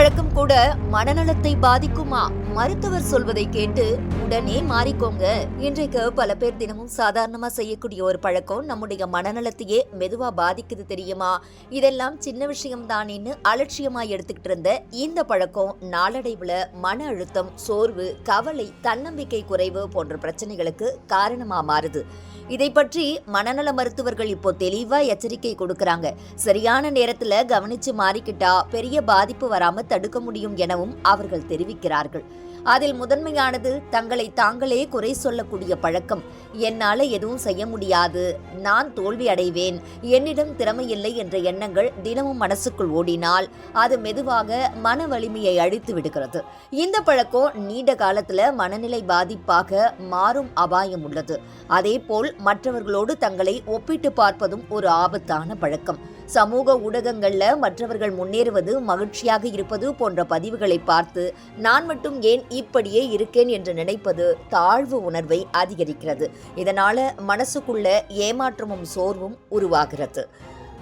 பழக்கம் கூட மனநலத்தை பாதிக்குமா? மருத்துவர் சொல்வதை கேட்டு உடனே மாறிக்கோங்க. இன்றைக்கு பல பேர் தினமும் சாதாரணமா செய்யக்கூடிய ஒரு பழக்கம் நம்முடைய மனநலத்தையே மெதுவா பாதிக்குது தெரியுமா? இதெல்லாம் சின்ன விஷயம் தானேன்னு அலட்சியமா எடுத்துக்கிட்டு இருந்த இந்த பழக்கம் நாளடைவுல மன அழுத்தம், சோர்வு, கவலை, தன்னம்பிக்கை குறைவு போன்ற பிரச்சனைகளுக்கு காரணமா மாறுது. இதை பற்றி மனநல மருத்துவர்கள் இப்போ தெளிவா எச்சரிக்கை கொடுக்கறாங்க. சரியான நேரத்துல கவனிச்சு மாறிக்கிட்டா பெரிய பாதிப்பு வராம தடுக்க முடியும் எனவும் அவர்கள் தெரிவிக்கிறார்கள். அதில் முதன்மையானது தங்களை தாங்களே குறை சொல்லக்கூடிய பழக்கம். என்னால எதுவும் செய்ய முடியாது, நான் தோல்வி அடைவேன், என்னிடம் திறமை இல்லை என்ற எண்ணங்கள் தினமும் மனசுக்குள் ஓடினால் அது மெதுவாக மன வலிமையை அழித்து விடுகிறது. இந்த பழக்கம் நீண்ட காலத்துல மனநிலை பாதிப்பாக மாறும் அபாயம் உள்ளது. அதே போல் மற்றவர்களோடு தங்களை ஒப்பிட்டு பார்ப்பதும் ஒரு ஆபத்தான பழக்கம். சமூக ஊடகங்கள்ல மற்றவர்கள் முன்னேறுவது, மகிழ்ச்சியாக இருப்பது போன்ற பதிவுகளை பார்த்து நான் மட்டும் ஏன் இப்படியே இருக்கேன் என்று நினைப்பது தாழ்வு உணர்வை அதிகரிக்கிறது. இதனால மனசுக்குள்ள ஏமாற்றமும் சோர்வும் உருவாகிறது.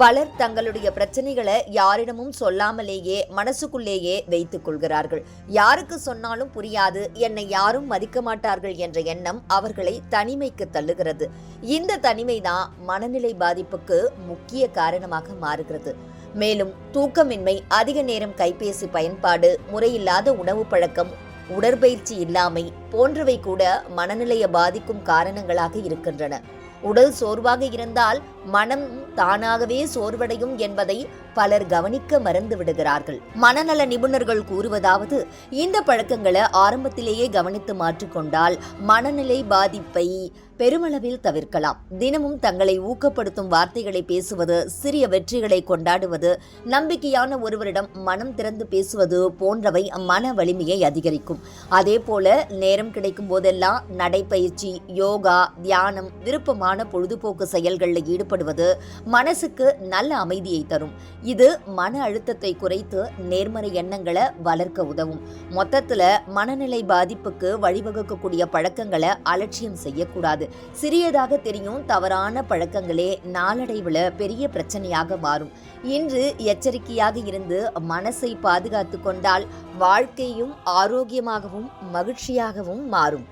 பலர் தங்களுடைய பிரச்சனைகளை யாரிடமும் சொல்லாமலேயே மனசுக்குள்ளேயே வைத்துக் கொள்கிறார்கள். யாருக்கு சொன்னாலும் புரியாது, என்னை யாரும் மதிக்க மாட்டார்கள் என்ற எண்ணம் அவர்களை தனிமைக்கு தள்ளுகிறது. இந்த தனிமைதான் மனநிலை பாதிப்புக்கு முக்கிய காரணமாக மாறுகிறது. மேலும் தூக்கமின்மை, அதிக நேரம் கைபேசி பயன்பாடு, முறையில்லாத உணவு பழக்கம், உடற்பயிற்சி இல்லாமை போன்றவை கூட மனநிலையை பாதிக்கும் காரணங்களாக இருக்கின்றன. உடல் சோர்வாக இருந்தால் மனம் தானாகவே சோர்வடையும் என்பதை பலர் கவனிக்க மறந்து விடுகிறார்கள். மனநல நிபுணர்கள் கூறுவதாவது, இந்த பழக்கங்களை ஆரம்பத்திலேயே கவனித்து மாற்றிக்கொண்டால் மனநிலை பாதிப்பை பெருமளவில் தவிர்க்கலாம். தினமும் தங்களை ஊக்கப்படுத்தும் வார்த்தைகளை பேசுவது, சிறிய வெற்றிகளை கொண்டாடுவது, நம்பிக்கையான ஒருவரிடம் மனம் திறந்து பேசுவது போன்றவை மன வலிமையை அதிகரிக்கும். அதே போல நேரம் கிடைக்கும் போதெல்லாம் நடைப்பயிற்சி, யோகா, தியானம், விருப்பமான பொழுதுபோக்கு செயல்களில் ஈடுபடுவது மனசுக்கு நல்ல அமைதியை தரும். இது மன அழுத்தத்தை குறைத்து நேர்மறை எண்ணங்களை வளர்க்க உதவும். மொத்தத்துல மனநிலை பாதிப்புக்கு வழிவகுக்கக்கூடிய பழக்கங்களை அலட்சியம் செய்யக்கூடாது. சிறியதாக தெரியும் தவறான பழக்கங்களே நாளடைவுல பெரிய பிரச்சனையாக மாறும். இன்று எச்சரிக்கையாக இருந்து மனசை பாதுகாத்து கொண்டால் வாழ்க்கையும் ஆரோக்கியமாகவும் மகிழ்ச்சியாகவும் மாறும்.